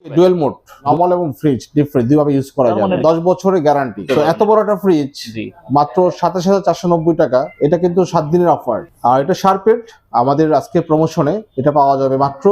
Dual mode normal এবং fridge different দুইভাবে use করা যাবে 10 বছরের গ্যারান্টি। তো এত বড় একটা ফ্রিজ মাত্র ২৭,৪৯০ টাকা, এটা কিন্তু 7 দিনের অফার। আর এটা শার্পেট আমাদের আজকে প্রমোশনে এটা পাওয়া যাবে মাত্র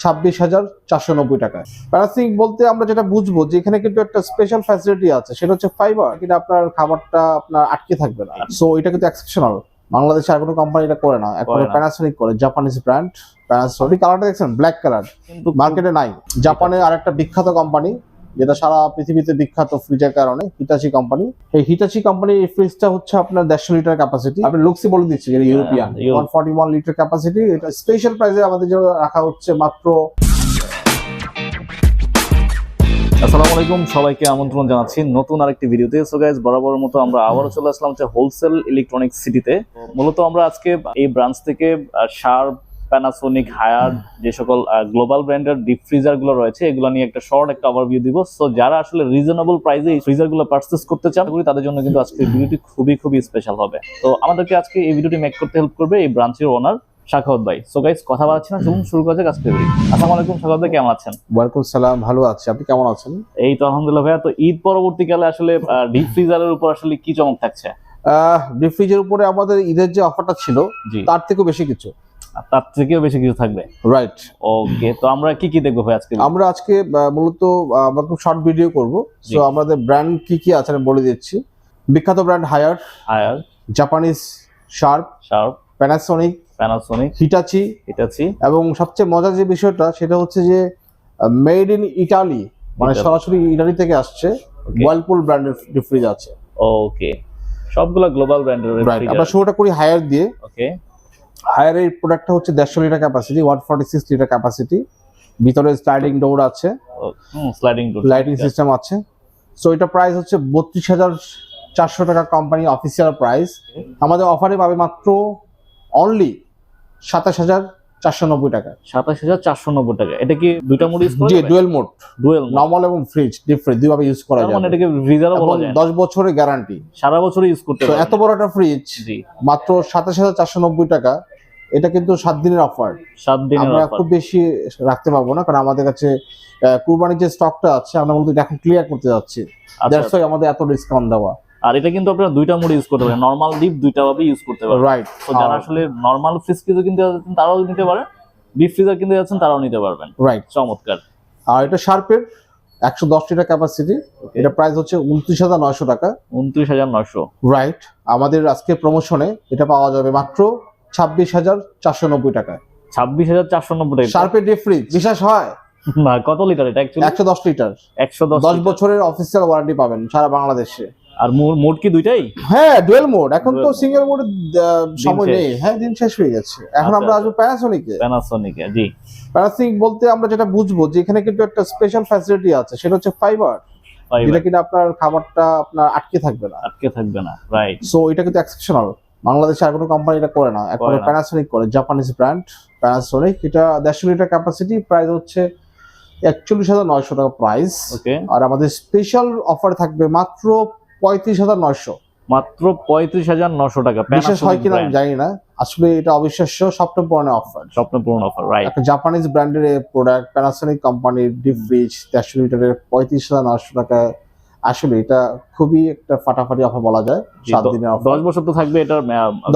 ২৬,৪৯০ টাকা। প্যানাসনিক বলতে আমরা যেটা বুঝবো যে এখানে কিন্তু একটা স্পেশাল ফ্যাসিলিটি আছে, সেটা হচ্ছে ফাইবার, কিন্তু আপনার খাবারটা আপনার আটকে থাকবে না। সো এটা কিন্তু এক্সেপশনাল, বাংলাদেশে আর কোনো কোম্পানি এটা করে না, একমাত্র প্যানাসনিক করে, জাপানিজ ব্র্যান্ড প্যানাসনিক। কালারটা দেখছেন ব্ল্যাক কালার, কিন্তু মার্কেটে নাই। জাপানের আরেকটা বিখ্যাত কোম্পানি যেটা সারা পৃথিবীতে বিখ্যাত ফ্রিজের কারণে, হিটাচি কোম্পানি। এই হিটাচি কোম্পানির এই ফ্রিজটা হচ্ছে আপনার 150 লিটার ক্যাপাসিটি। আপনি লুকসি বলে দিচ্ছি, যেটা ইউরোপিয়ান 141 লিটার ক্যাপাসিটি। এটা স্পেশাল প্রাইসে আমাদের জন্য রাখা হচ্ছে মাত্র। আসসালামু আলাইকুম, সবাইকে আমন্ত্রণ জানাচ্ছি নতুন আরেকটি ভিডিওতে। সো গাইস, বরাবরের মতো আমরা আবারও চলে আসলাম হোলসেল ইলেকট্রনিক্স সিটিতে। মূলত আমরা আজকে এই ব্রাঞ্চ থেকে শার্প, প্যানাসোনিক, হায়ার যে সকল গ্লোবাল ব্র্যান্ডের ডিপ ফ্রিজার গুলো রয়েছে এগুলো নিয়ে একটা শর্ট একটা ওভারভিউ দিব। সো যারা আসলে রিজনেবল প্রাইসে এই ফ্রিজার গুলো পারচেজ করতে চান তাদের জন্য কিন্তু আজকে ভিডিওটি খুবই স্পেশাল হবে। তো আমাদেরকে আজকে এই ভিডিওটি মেক করতে হেল্প করবে এই ব্রাঞ্চের ওনার সাখাওয়াত ভাই। সো গাইস, কথা বলছি না, চলুন শুরু করা যাক আজকে ভিডিও। আসসালামু আলাইকুম সাখাওয়াত ভাই, কেমন আছেন? ওয়ালাইকুম সালাম, ভালো আছি, আপনি কেমন আছেন? এই তো আলহামদুলিল্লাহ ভাইয়া। তো ঈদ পরবর্তীকালে আসলে ডিপ ফ্রিজারের উপর আসলে কি চমক থাকছে? ডিপ ফ্রিজের উপরে আমাদের ঈদের যে অফারটা ছিল তার থেকেও বেশি কিছু, তার থেকেও বেশি কিছু থাকবে, রাইট? ওকে, তো আমরা কি দেখবো ভাই আজকে? আমরা আজকে মূলত আমরা খুব শর্ট ভিডিও করব। সো আমাদের ব্র্যান্ড কি আছে আমি বলে দিচ্ছি। বিখ্যাত brand higher, Japanese sharp, Panasonic, Hitachi. এবং সবচেয়ে মজার যে বিষয়টা সেটা হচ্ছে যে মেড ইন ইটালি, মানে সরাসরি ইটালি থেকে আসছে। whilpool ব্র্যান্ডের ডিপ ফ্রিজ আছে। ওকে, সবগুলা গ্লোবাল ব্র্যান্ডের। আমরা শুরুটা করি হায়ার দিয়ে। ওকে, হায়ারের এই প্রোডাক্টটা হচ্ছে 150 লিটার ক্যাপাসিটি, 146 লিটার ক্যাপাসিটি। ভিতরে স্লাইডিং ডোর আছে, লাইটিং সিস্টেম আছে। সো এটা প্রাইস হচ্ছে 32,400 টাকা, কোম্পানি অফিসিয়াল প্রাইস। আমাদের অফারে পাবে মাত্র অনলি 27,490 টাকা। 27,490 টাকা। এটা কি দুইটা মোড ইউজ করা যাবে? ডুয়েল মোড, নরমাল এবং ফ্রিজ ডিফারেন্ট দুইভাবে ইউজ করা যাবে। মানে এটাকে ফ্রিজারও বলা যায়। 10 বছরের গ্যারান্টি, সারা বছর ইউজ করতে পারবেন। এত বড় একটা ফ্রিজ মাত্র 27,490 টাকা। এটা কিন্তু 7 দিনের অফার। 7 দিনের আমরা খুব বেশি রাখতে পারবো না, কারণ আমাদের কাছে কুরবানির যে স্টকটা আছে আমরা বলতে এখন ক্লিয়ার করতে যাচ্ছি। দ্যাটস ওয়াই আমাদের এত ডিসকাউন্ট দেওয়া। আর এটা কিন্তু আপনারা দুইটা মোড ইউজ করতে পারেন, নরমাল ডিপ দুইটা ভাবে ইউজ করতে পারেন, রাইট? তো যারা আসলে নরমাল ফ্রিজ কিনতে যাচ্ছেন তারাও নিতে পারেন, ডিপ ফ্রিজার কিনতে যাচ্ছেন তারাও নিতে পারবেন, রাইট? চমৎকার। আর এটা শার্পের 110 লিটার ক্যাপাসিটি। এটা প্রাইস হচ্ছে 29,900 টাকা। 29,900, রাইট? আমাদের আজকে প্রমোশনে এটা পাওয়া যাবে মাত্র 26,490 টাকা। 26,490 টাকা শার্পের ডিপ ফ্রিজ, বিশ্বাস হয় না? কত লিটার এটা? Actually 110 litre. 110 বছরের অফিসিয়াল ওয়ারেন্টি পাবেন সারা বাংলাদেশে। আর মোড কি দুইটাই? হ্যাঁ, ডুয়েল মোড। এখন তো সিঙ্গেল মোড সময় নেই, হ্যাঁ, দিন শেষ হয়ে গেছে। এখন আমরা আসবো প্যানাসোনিকে। জি, প্যানাসোনিক বলতে আমরা যেটা বুঝবো যে এখানে কিন্তু একটা স্পেশাল ফ্যাসিলিটি আছে, সেটা হচ্ছে ফাইবার, যেটা কিনা আপনার খাবারটা আপনার আটকে থাকবে না, রাইট? সো এটা কিন্তু এক্সেপশনাল, বাংলাদেশে আর কোনো কোম্পানি এটা করে না, একমাত্র প্যানাসোনিক করে, জাপানিজ ব্র্যান্ড প্যানাসোনিক। এটা 150 লিটার ক্যাপাসিটি, প্রাইস হচ্ছে 41,900 টাকা প্রাইস। আর আমাদের স্পেশাল অফার থাকবে মাত্র 35,900। মাত্র 35,900 টাকা। বিশেষ হয় কিনা আমি জানি না, আসলে এটা অবিশ্বাস্য স্বপ্নপূরণ অফার, রাইট? একটা জাপানিজ ব্র্যান্ডের প্রোডাক্ট, প্যানাসোনিক কোম্পানির ডিপ ফ্রিজ 150 লিটারের 35,900 টাকা। আসলে এটা খুবই একটা ফাটাফাটি অফার বলা যায়। 7 দিনের অফার, 10 বছর তো থাকবে, এটা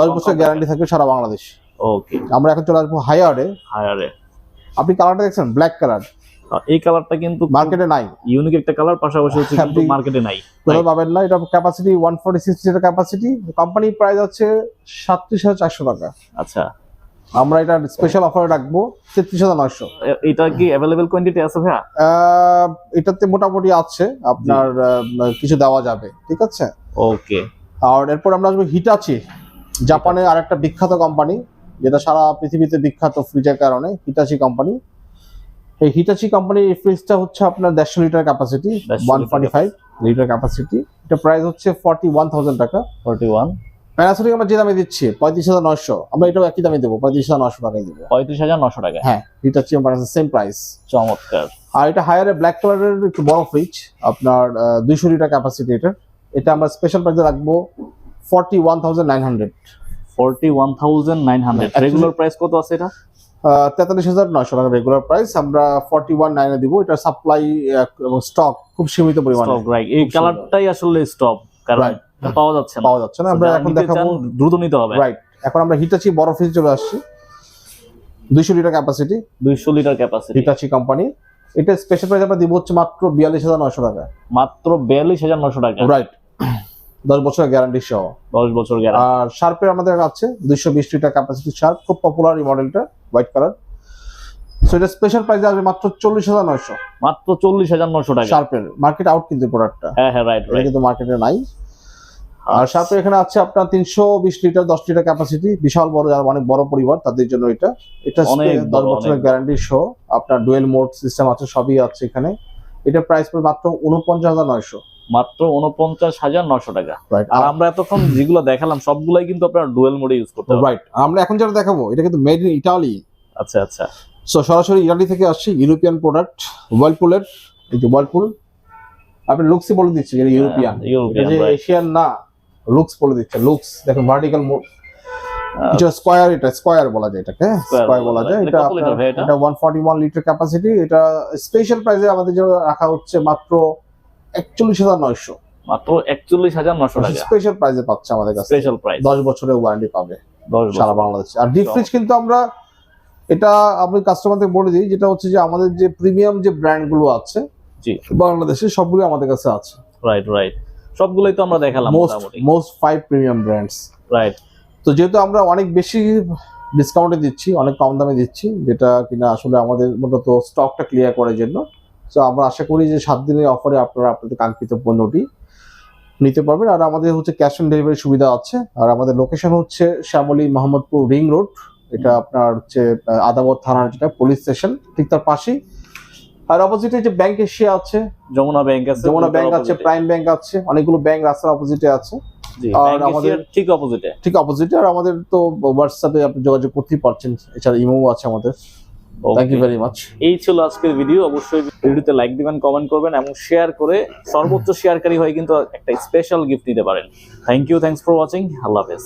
10 বছর গ্যারান্টি থাকবে সারা বাংলাদেশ। ওকে, আমরা এখন চলে আসবো হায়ারে। আপনি কালারটা দেখছেন ব্ল্যাক কালার, এই কালারটা কিন্তু মার্কেটে নাই, ইউনিক একটা কালার, পাশাপাশি হচ্ছে কিন্তু মার্কেটে নাই, কোথাও পাবেন না। এটা capacity 146 litre capacity, company price আছে 37,400 টাকা। আচ্ছা, আমরা এটা স্পেশাল অফারে রাখবো 33,900। এটা কি अवेलेबल কোয়ান্টিটি আছে ভাইয়া? এটাতে মোটামুটি আছে, আপনার কিছু দেওয়া যাবে, ঠিক আছে? ওকে। আর এরপর আমরা আসবো হিটাচি, জাপানের আরেকটা বিখ্যাত কোম্পানি যেটা সারা পৃথিবীতে বিখ্যাত ফ্রিজের কারণে, হিটাচি কোম্পানি। এই হিটাচি কোম্পানির ফ্রিজটা হচ্ছে আপনার 150 লিটার ক্যাপাসিটি, 145 লিটার ক্যাপাসিটি। এটা প্রাইস হচ্ছে 41,000 টাকা। 41। প্যানাসোনিক আমরা যে দামে দিচ্ছি 35,900, আমরা এটাও একই দামে দেবো, 35,900 টাকায় দেবো। 35,900 টাকা, হ্যাঁ। Hitachi Panasonic same price. চমৎকার। আর এটা হায়ারে ব্ল্যাক কালারের একটু বড় ফ্রিজ, আপনার 200 লিটার ক্যাপাসিটি। এটা আমরা স্পেশাল প্রাইসে রাখবো 41,900। 41,900। রেগুলার প্রাইস কত আছে এটা? 43,900 টাকা রেগুলার প্রাইস, আমরা 41,900 দিব। এটা সাপ্লাই এবং স্টক খুব সীমিত পরিমাণে। স্টক রাইট, এই কালারটাই আসলে স্টক, কারণ পাওয়া যাচ্ছে না। আমরা এখন দেখাবো, দ্রুত নিতে হবে। রাইট, এখন আমরা হিটাচি বড় ফ্রিজ চলে আসছি, 200 litre capacity, 200 litre capacity, Hitachi company. এটা স্পেশাল প্রাইস আমরা দিব হচ্ছে মাত্র 42,900 টাকা। মাত্র 42,900 টাকা, রাইট, 10 বছরের গ্যারান্টি সহ। 10 বছর গ্যারান্টি। আর শার্পের আমাদের আছে 220 লিটার ক্যাপাসিটি শার্প, খুব পপুলার এই মডেলটা, হোয়াইট কালার। সো এটা স্পেশাল প্রাইসে আসবে মাত্র 40,900। মাত্র 40,900 টাকা। শার্পের মার্কেট আউট কিন্তু প্রোডাক্টটা, হ্যাঁ রাইট, এটা কিন্তু মার্কেটে নাই। আর শার্পের এখানে আছে আপনার 320 লিটার 10 লিটার ক্যাপাসিটি, বিশাল বড়, যারা অনেক বড় পরিবার তাদের জন্য এটা 10 বছরের গ্যারান্টি সহ। আপনার ডুয়েল মোড সিস্টেম আছে, সবই আছে এখানে। এটা প্রাইস পড়বে মাত্র 49,900। মাত্র 49,900 টাকা। আর আমরা এতক্ষণ যেগুলো দেখালাম সবগুলাই কিন্তু আপনারা ডুয়েল মোডে ইউজ করতে পারবেন। রাইট, আমরা এখন যেটা দেখাবো এটা কিন্তু মেড ইন ইটালি। আচ্ছা। সো সরাসরি ইটালি থেকে আসছে, ইউরোপিয়ান প্রোডাক্ট, ওয়ার্লপুলের। এই যে ওয়ার্লপুল, আপনি লুক্সই বলে দিচ্ছি, এটা ইউরোপিয়ান, এটা যে এশিয়ান না, লুক্স বলে দিচ্ছে। লুক্স দেখুন, ভার্টিক্যাল মোড, এটা স্কয়ার, এটা স্কয়ার বলা যায়, এটাকে স্কয়ার বলা যায়। এটা 141 লিটার ক্যাপাসিটি। এটা স্পেশাল প্রাইসে আমাদের জন্য রাখা হচ্ছে মাত্র 41,900। মাত্র 41,900 টাকা স্পেশাল প্রাইসে পাচ্ছে আমাদের কাছে। স্পেশাল প্রাইস, 10 বছরের ওয়ারেন্টি পাবে 10 সারা বাংলাদেশে। আর ডিপ ফ্রিজ কিন্তু আমরা, এটা আমি কাস্টমারদের বলে দিই, যেটা হচ্ছে যে আমাদের যে প্রিমিয়াম যে ব্র্যান্ড গুলো আছে জি বাংলাদেশে, সবগুলো আমাদের কাছে আছে। রাইট, সবগুলোই তো আমরা দেখালাম মোটামুটি, মোস্ট 5 প্রিমিয়াম ব্র্যান্ডস। রাইট। তো যেহেতু আমরা অনেক বেশি ডিসকাউন্টে দিচ্ছি, অনেক কম দামে দিচ্ছি, যেটা কিনা আসলে আমাদের মূলত স্টকটা ক্লিয়ার করার জন্য। তো আমরা আশা করি যে 7 দিনের অফারে আপনারা আপনাদের কাঙ্ক্ষিত পণ্যটি নিতে পারবেন। আর আমাদের হচ্ছে ক্যাশ অন ডেলিভারি সুবিধা আছে। আর আমাদের লোকেশন হচ্ছে শ্যামলী মোহাম্মদপুর রিং রোড, এটা আপনার হচ্ছে আদাবর থানার যেটা পুলিশ স্টেশন, ঠিক তার পাশেই। আর অপোজিটে যে ব্যাংক এশিয়া আছে, যমুনা ব্যাংক আছে, প্রাইম ব্যাংক আছে, অনেকগুলো ব্যাংক রাস্তার অপোজিটে আছে। আর আমাদের ঠিক অপোজিটে। আর আমাদের তো হোয়াটসঅ্যাপে আপনি যোগাযোগ করতেই পারছেন, এছাড়া ইমো আছে আমাদের। Thank you very much. এই ছিল আজকের ভিডিও। অবশ্যই ভিডিওতে লাইক দিবেন, কমেন্ট করবেন এবং শেয়ার করে, সর্বোচ্চ শেয়ারকারী হয়ে কিন্তু একটা স্পেশাল গিফট দিতে পারেন। Thanks for watching. আল্লাহ হাফেজ।